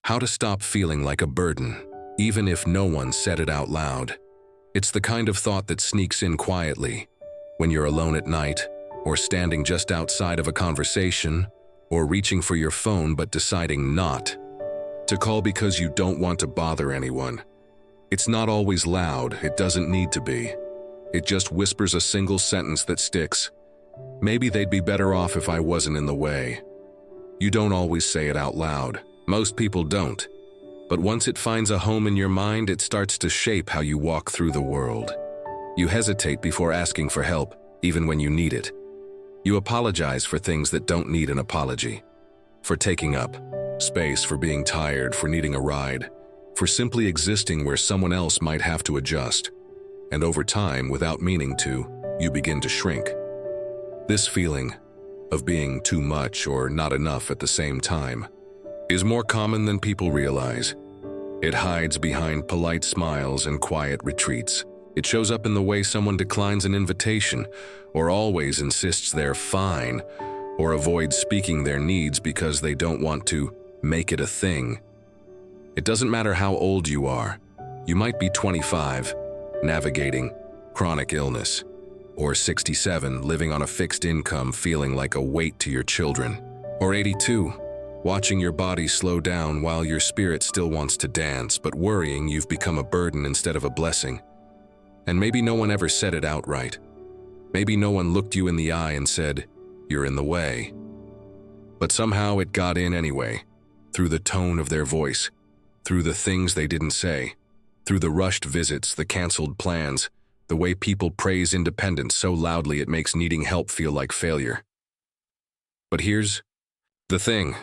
How to stop feeling like a burden, even if no one said it out loud. It's the kind of thought that sneaks in quietly, when you're alone at night, or standing just outside of a conversation, or reaching for your phone but deciding not to call because you don't want to bother anyone. It's not always loud, it doesn't need to be. It just whispers a single sentence that sticks. Maybe they'd be better off if I wasn't in the way. You don't always say it out loud. Most people don't. But once it finds a home in your mind, it starts to shape how you walk through the world. You hesitate before asking for help, even when you need it. You apologize for things that don't need an apology. For taking up space, for being tired, for needing a ride, for simply existing where someone else might have to adjust. And over time, without meaning to, you begin to shrink. This feeling of being too much or not enough at the same time is more common than people realize. It hides behind polite smiles and quiet retreats. It shows up in the way someone declines an invitation, or always insists they're fine, or avoids speaking their needs because they don't want to make it a thing. It doesn't matter how old you are. You might be 25, navigating chronic illness, or 67, living on a fixed income feeling like a weight to your children, or 82, watching your body slow down while your spirit still wants to dance, but worrying you've become a burden instead of a blessing. And maybe no one ever said it outright. Maybe no one looked you in the eye and said, "You're in the way." But somehow it got in anyway, through the tone of their voice, through the things they didn't say, through the rushed visits, the canceled plans, the way people praise independence so loudly it makes needing help feel like failure. But here's the thing.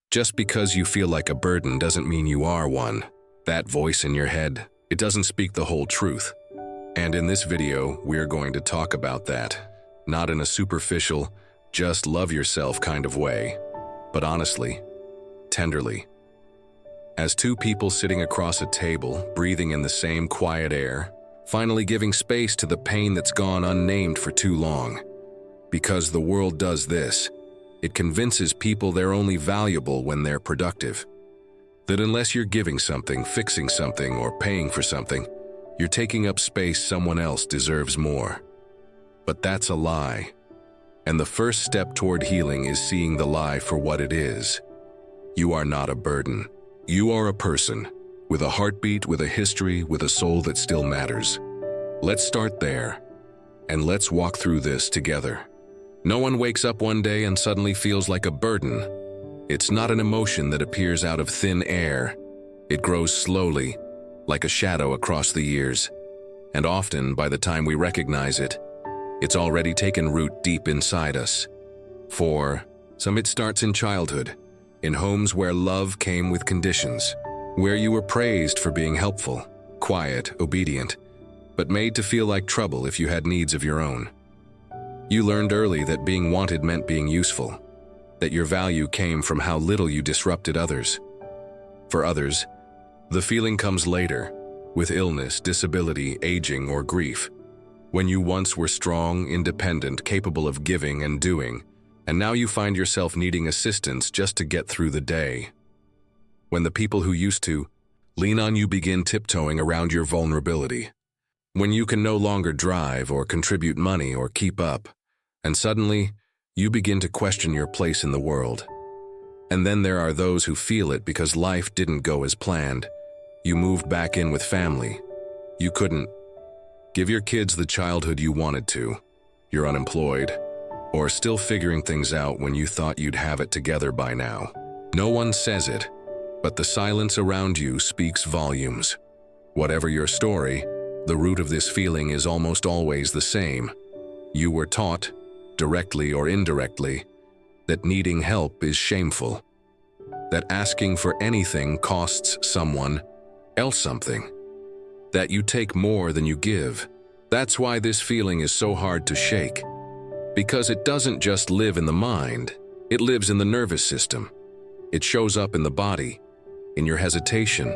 Just because you feel like a burden doesn't mean you are one. That voice in your head, it doesn't speak the whole truth. And in this video, we're going to talk about that. Not in a superficial, just love yourself kind of way, but honestly, tenderly. As two people sitting across a table, breathing in the same quiet air, finally giving space to the pain that's gone unnamed for too long. Because the world does this. It convinces people they're only valuable when they're productive. That unless you're giving something, fixing something, or paying for something, you're taking up space someone else deserves more. But that's a lie. And the first step toward healing is seeing the lie for what it is. You are not a burden. You are a person, with a heartbeat, with a history, with a soul that still matters. Let's start there, and let's walk through this together. No one wakes up one day and suddenly feels like a burden. It's not an emotion that appears out of thin air. It grows slowly, like a shadow across the years. And often, by the time we recognize it, it's already taken root deep inside us. For some, it starts in childhood, in homes where love came with conditions, where you were praised for being helpful, quiet, obedient, but made to feel like trouble if you had needs of your own. You learned early that being wanted meant being useful, that your value came from how little you disrupted others. For others, the feeling comes later, with illness, disability, aging, or grief, when you once were strong, independent, capable of giving and doing, and now you find yourself needing assistance just to get through the day. When the people who used to lean on you begin tiptoeing around your vulnerability. When you can no longer drive or contribute money or keep up, and suddenly you begin to question your place in the world. And then there are those who feel it because life didn't go as planned. You moved back in with family. You couldn't give your kids the childhood you wanted to. You're unemployed, or still figuring things out when you thought you'd have it together by now. No one says it, but the silence around you speaks volumes. Whatever your story, the root of this feeling is almost always the same. You were taught, directly or indirectly, that needing help is shameful, that asking for anything costs someone else something, that you take more than you give. That's why this feeling is so hard to shake, because it doesn't just live in the mind, it lives in the nervous system. It shows up in the body, in your hesitation,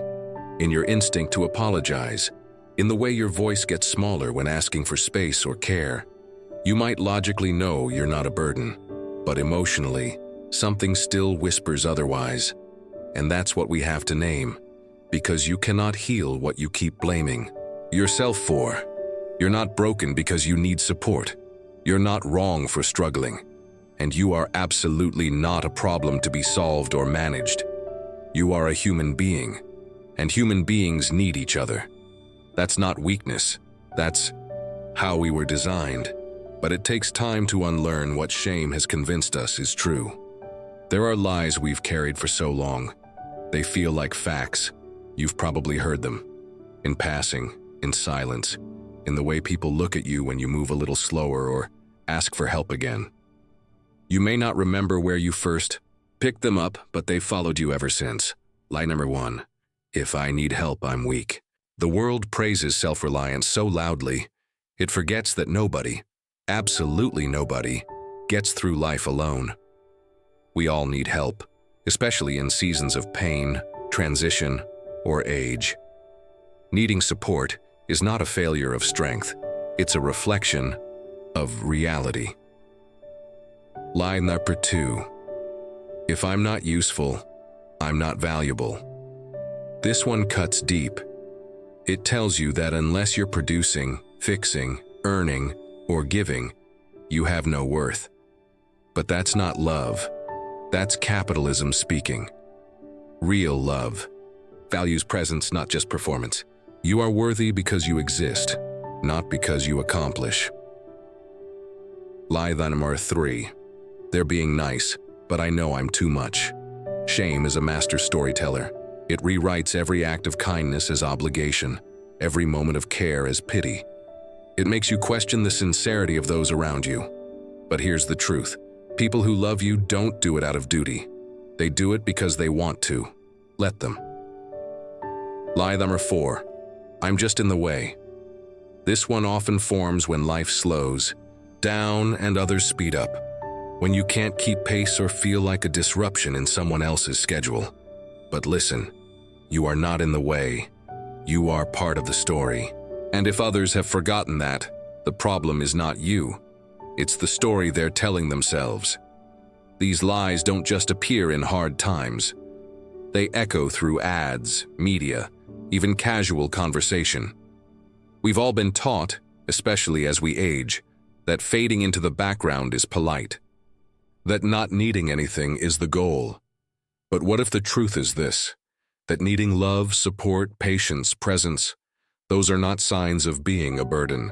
in your instinct to apologize, in the way your voice gets smaller when asking for space or care. You might logically know you're not a burden, but emotionally, something still whispers otherwise. And that's what we have to name, because you cannot heal what you keep blaming yourself for. You're not broken because you need support. You're not wrong for struggling. And you are absolutely not a problem to be solved or managed. You are a human being, and human beings need each other. That's not weakness. That's how we were designed. But it takes time to unlearn what shame has convinced us is true. There are lies we've carried for so long. They feel like facts. You've probably heard them. In passing, in silence, in the way people look at you when you move a little slower or ask for help again. You may not remember where you first picked them up, but they've followed you ever since. Lie number 1. If I need help, I'm weak. The world praises self-reliance so loudly, it forgets that nobody, absolutely nobody, gets through life alone. We all need help, especially in seasons of pain, transition, or age. Needing support is not a failure of strength. It's a reflection of reality. Lie number 2. If I'm not useful, I'm not valuable. This one cuts deep. It tells you that unless you're producing, fixing, earning, or giving, you have no worth. But that's not love. That's capitalism speaking. Real love values presence, not just performance. You are worthy because you exist, not because you accomplish. Lie number 3. They're being nice, but I know I'm too much. Shame is a master storyteller. It rewrites every act of kindness as obligation, every moment of care as pity. It makes you question the sincerity of those around you. But here's the truth. People who love you don't do it out of duty. They do it because they want to. Let them. Lie number 4. I'm just in the way. This one often forms when life slows down and others speed up. When you can't keep pace or feel like a disruption in someone else's schedule. But listen, you are not in the way. You are part of the story. And if others have forgotten that, the problem is not you. It's the story they're telling themselves. These lies don't just appear in hard times. They echo through ads, media, even casual conversation. We've all been taught, especially as we age, that fading into the background is polite. That not needing anything is the goal. But what if the truth is this? That needing love, support, patience, presence, those are not signs of being a burden.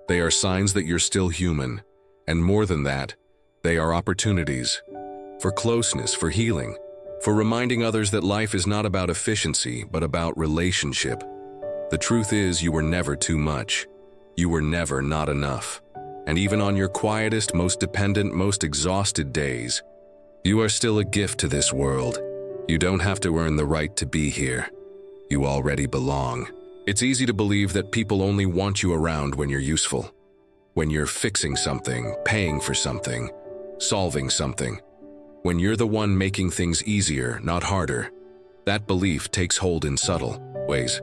They are signs that you're still human. And more than that, they are opportunities for closeness, for healing, for reminding others that life is not about efficiency, but about relationship. The truth is, you were never too much. You were never not enough. And even on your quietest, most dependent, most exhausted days, you are still a gift to this world. You don't have to earn the right to be here. You already belong. It's easy to believe that people only want you around when you're useful. When you're fixing something, paying for something, solving something. When you're the one making things easier, not harder. That belief takes hold in subtle ways.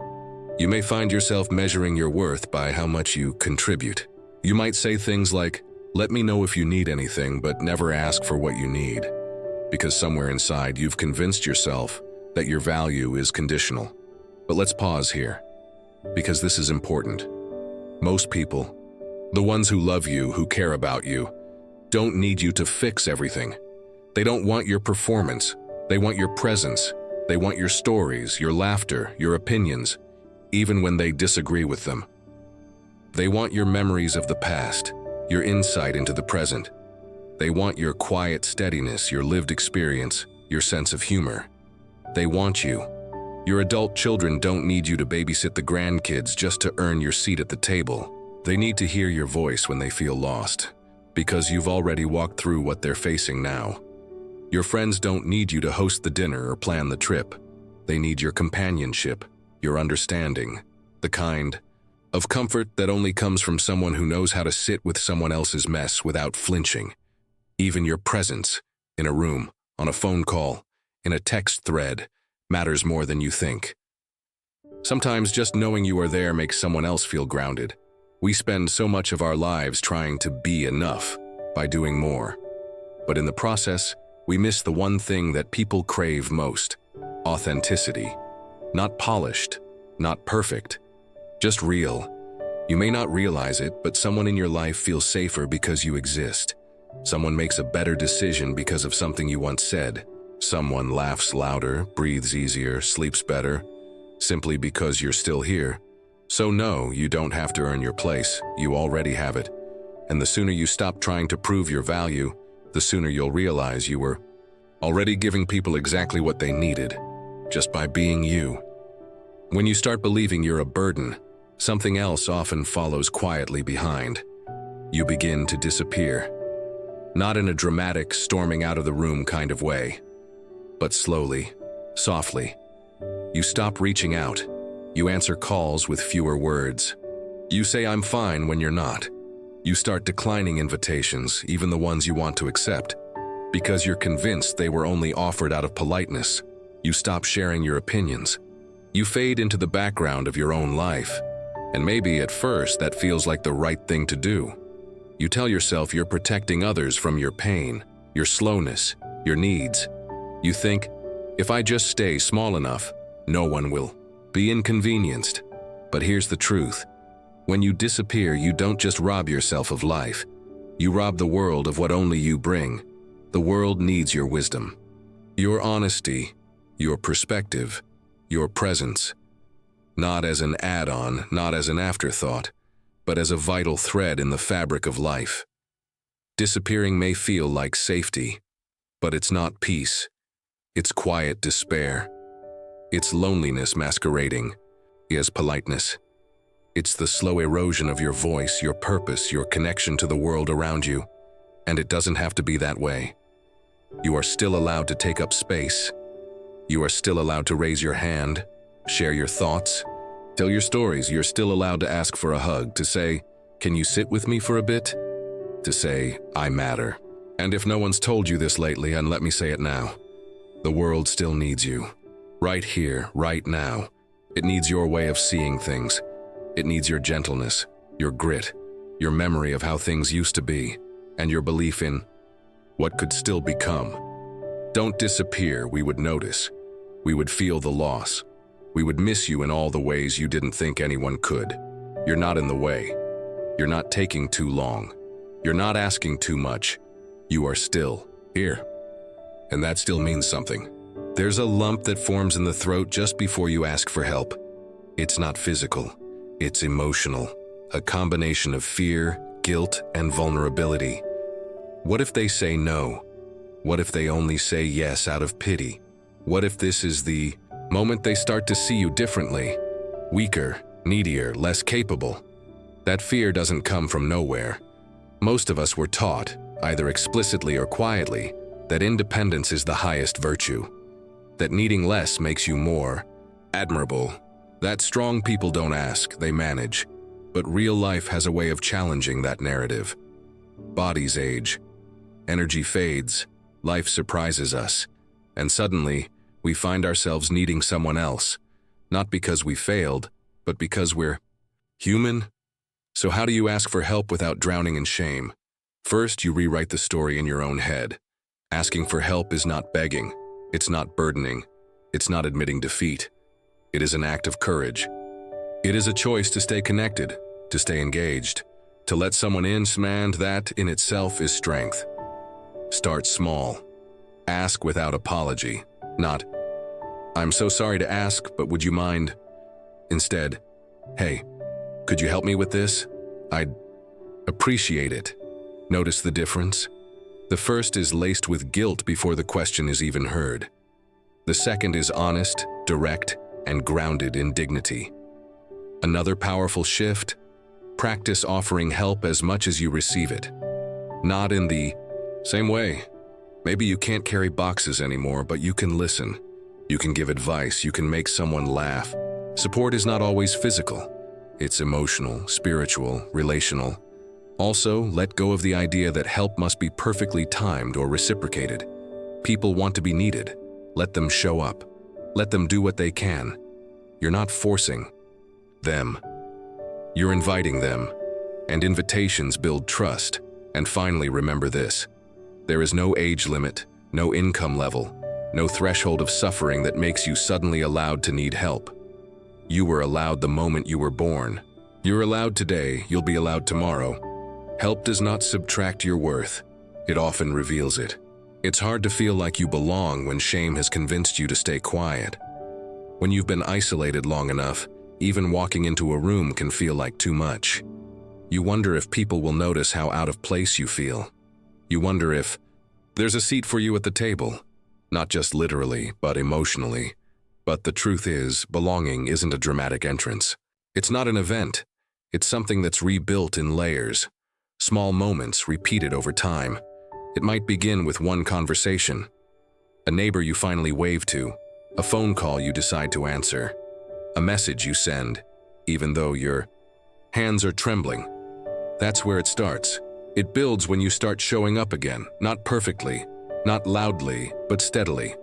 You may find yourself measuring your worth by how much you contribute. You might say things like, "Let me know if you need anything," but never ask for what you need. Because somewhere inside you've convinced yourself that your value is conditional. But let's pause here, because this is important. Most people, the ones who love you, who care about you, don't need you to fix everything. They don't want your performance. They want your presence. They want your stories, your laughter, your opinions, even when they disagree with them. They want your memories of the past, your insight into the present. They want your quiet steadiness, your lived experience, your sense of humor. They want you. Your adult children don't need you to babysit the grandkids just to earn your seat at the table. They need to hear your voice when they feel lost, because you've already walked through what they're facing now. Your friends don't need you to host the dinner or plan the trip. They need your companionship, your understanding, the kind of comfort that only comes from someone who knows how to sit with someone else's mess without flinching. Even your presence, in a room, on a phone call, in a text thread, matters more than you think. Sometimes just knowing you are there makes someone else feel grounded. We spend so much of our lives trying to be enough by doing more. But in the process, we miss the one thing that people crave most: Authenticity. Not polished, not perfect, just real. You may not realize it, but someone in your life feels safer because you exist. Someone makes a better decision because of something you once said. Someone laughs louder, breathes easier, sleeps better, simply because you're still here. So no, you don't have to earn your place. You already have it. And the sooner you stop trying to prove your value, the sooner you'll realize you were already giving people exactly what they needed, just by being you. When you start believing you're a burden, something else often follows quietly behind. You begin to disappear. Not in a dramatic, storming out of the room kind of way, but slowly, softly. You stop reaching out. You answer calls with fewer words. You say I'm fine when you're not. You start declining invitations, even the ones you want to accept, because you're convinced they were only offered out of politeness. You stop sharing your opinions. You fade into the background of your own life. And maybe at first that feels like the right thing to do. You tell yourself you're protecting others from your pain, your slowness, your needs. You think, if I just stay small enough, no one will be inconvenienced. But here's the truth. When you disappear, you don't just rob yourself of life. You rob the world of what only you bring. The world needs your wisdom, your honesty, your perspective, your presence. Not as an add-on, not as an afterthought, but as a vital thread in the fabric of life. Disappearing may feel like safety, but it's not peace. It's quiet despair. It's loneliness masquerading as politeness. It's the slow erosion of your voice, your purpose, your connection to the world around you. And it doesn't have to be that way. You are still allowed to take up space. You are still allowed to raise your hand, share your thoughts, tell your stories. You're still allowed to ask for a hug, to say, "Can you sit with me for a bit?" To say, "I matter." And if no one's told you this lately, and let me say it now, the world still needs you. Right here, right now. It needs your way of seeing things. It needs your gentleness, your grit, your memory of how things used to be, and your belief in what could still become. Don't disappear. We would notice. We would feel the loss. We would miss you in all the ways you didn't think anyone could. You're not in the way. You're not taking too long. You're not asking too much. You are still here. And that still means something. There's a lump that forms in the throat just before you ask for help. It's not physical. It's emotional. A combination of fear, guilt, and vulnerability. What if they say no? What if they only say yes out of pity? What if this is the moment they start to see you differently? Weaker, needier, less capable. That fear doesn't come from nowhere. Most of us were taught, either explicitly or quietly, that independence is the highest virtue. That needing less makes you more admirable. That strong people don't ask, they manage. But real life has a way of challenging that narrative. Bodies age. Energy fades. Life surprises us. And suddenly, we find ourselves needing someone else. Not because we failed, but because we're human. So how do you ask for help without drowning in shame? First, you rewrite the story in your own head. Asking for help is not begging. It's not burdening. It's not admitting defeat. It is an act of courage. It is a choice to stay connected, to stay engaged, to let someone in, and that in itself is strength. Start small. Ask without apology. Not, "I'm so sorry to ask, but would you mind?" Instead, "Hey, could you help me with this? I'd appreciate it." Notice the difference? The first is laced with guilt before the question is even heard. The second is honest, direct, and grounded in dignity. Another powerful shift: practice offering help as much as you receive it. Not in the same way. Maybe you can't carry boxes anymore, but you can listen. You can give advice. You can make someone laugh. Support is not always physical. It's emotional, spiritual, relational. Also, let go of the idea that help must be perfectly timed or reciprocated. People want to be needed. Let them show up. Let them do what they can. You're not forcing them. You're inviting them. And invitations build trust. And finally, remember this. There is no age limit, no income level, no threshold of suffering that makes you suddenly allowed to need help. You were allowed the moment you were born. You're allowed today, you'll be allowed tomorrow. Help does not subtract your worth. It often reveals it. It's hard to feel like you belong when shame has convinced you to stay quiet. When you've been isolated long enough, even walking into a room can feel like too much. You wonder if people will notice how out of place you feel. You wonder if there's a seat for you at the table, not just literally, but emotionally. But the truth is, belonging isn't a dramatic entrance. It's not an event. It's something that's rebuilt in layers, small moments repeated over time. It might begin with one conversation, a neighbor you finally wave to, a phone call you decide to answer, a message you send, even though your hands are trembling. That's where it starts. It builds when you start showing up again, not perfectly, not loudly, but steadily.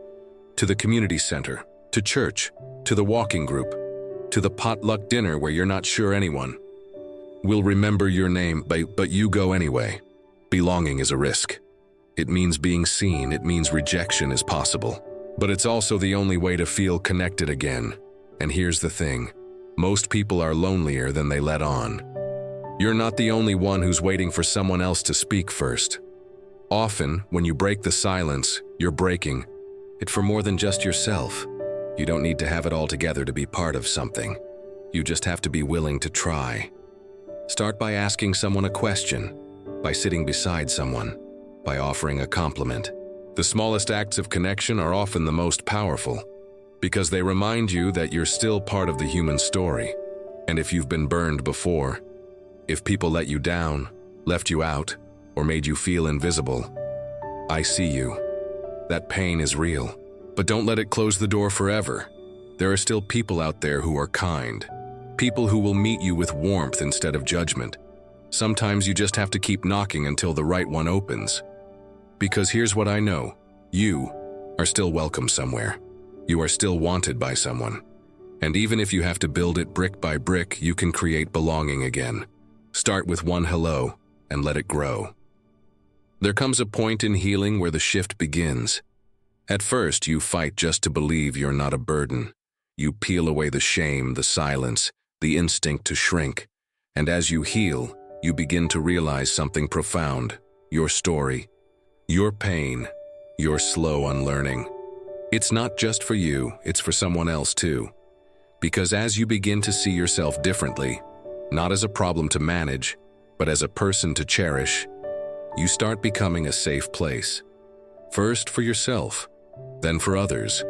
To the community center, to church, to the walking group, to the potluck dinner where you're not sure anyone will remember your name, but you go anyway. Belonging is a risk. It means being seen, it means rejection is possible. But it's also the only way to feel connected again. And here's the thing, most people are lonelier than they let on. You're not the only one who's waiting for someone else to speak first. Often, when you break the silence, you're breaking it for more than just yourself. You don't need to have it all together to be part of something. You just have to be willing to try. Start by asking someone a question, by sitting beside someone, by offering a compliment. The smallest acts of connection are often the most powerful, because they remind you that you're still part of the human story. And if you've been burned before, if people let you down, left you out, or made you feel invisible, I see you. That pain is real, but don't let it close the door forever. There are still people out there who are kind, people who will meet you with warmth instead of judgment. Sometimes you just have to keep knocking until the right one opens. Because here's what I know, you are still welcome somewhere. You are still wanted by someone. And even if you have to build it brick by brick, you can create belonging again. Start with one hello and let it grow. There comes a point in healing where the shift begins. At first, you fight just to believe you're not a burden. You peel away the shame, the silence, the instinct to shrink. And as you heal, you begin to realize something profound. Your story, your pain, your slow unlearning. It's not just for you, it's for someone else too. Because as you begin to see yourself differently, not as a problem to manage, but as a person to cherish, you start becoming a safe place. First for yourself, then for others.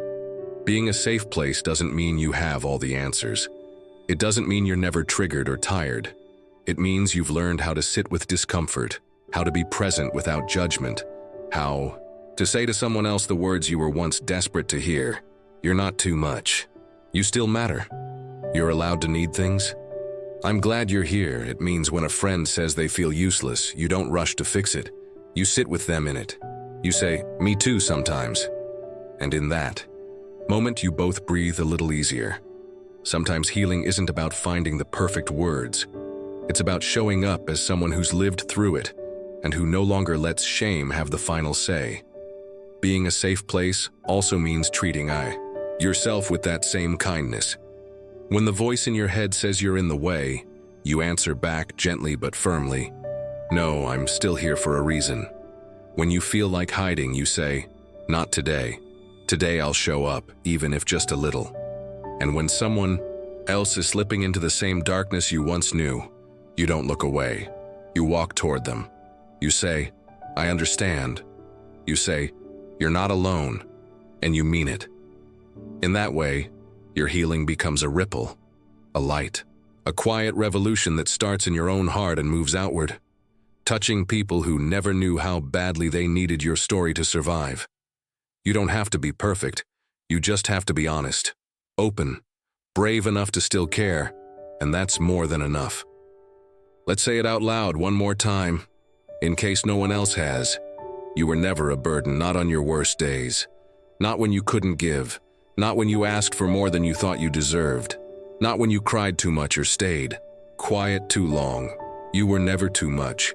Being a safe place doesn't mean you have all the answers. It doesn't mean you're never triggered or tired. It means you've learned how to sit with discomfort, how to be present without judgment, how to say to someone else the words you were once desperate to hear. You're not too much. You still matter. You're allowed to need things. I'm glad you're here. It means when a friend says they feel useless, you don't rush to fix it. You sit with them in it. You say, me too sometimes. And in that moment, you both breathe a little easier. Sometimes healing isn't about finding the perfect words. It's about showing up as someone who's lived through it and who no longer lets shame have the final say. Being a safe place also means treating yourself with that same kindness. When the voice in your head says you're in the way, you answer back gently but firmly, no, I'm still here for a reason. When you feel like hiding, you say, not today. Today I'll show up, even if just a little. And when someone else is slipping into the same darkness you once knew, you don't look away. You walk toward them. You say, I understand. You say, you're not alone, and you mean it. In that way, your healing becomes a ripple, a light, a quiet revolution that starts in your own heart and moves outward, touching people who never knew how badly they needed your story to survive. You don't have to be perfect. You just have to be honest, open, brave enough to still care, and that's more than enough. Let's say it out loud one more time, in case no one else has. You were never a burden, not on your worst days, not when you couldn't give, not when you asked for more than you thought you deserved, not when you cried too much or stayed quiet too long. You were never too much.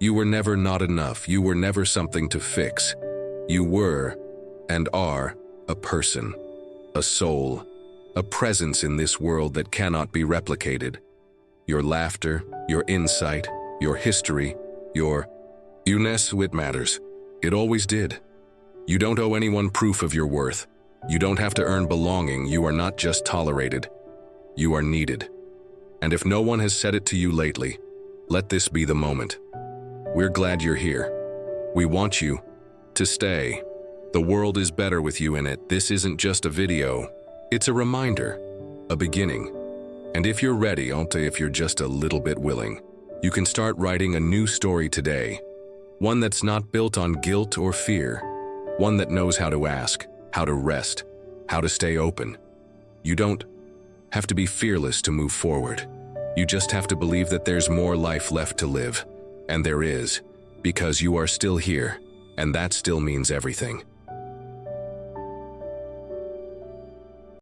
You were never not enough. You were never something to fix. You were and are a person, a soul, a presence in this world that cannot be replicated. Your laughter, your insight, your history, your you-ness, it matters. It always did. You don't owe anyone proof of your worth. You don't have to earn belonging. You are not just tolerated. You are needed. And if no one has said it to you lately, let this be the moment. We're glad you're here. We want you to stay. The world is better with you in it. This isn't just a video. It's a reminder, a beginning. And if you're ready, if you're just a little bit willing, you can start writing a new story today. One that's not built on guilt or fear. One that knows how to ask, how to rest, how to stay open. You don't have to be fearless to move forward. You just have to believe that there's more life left to live. And there is, because you are still here, and that still means everything.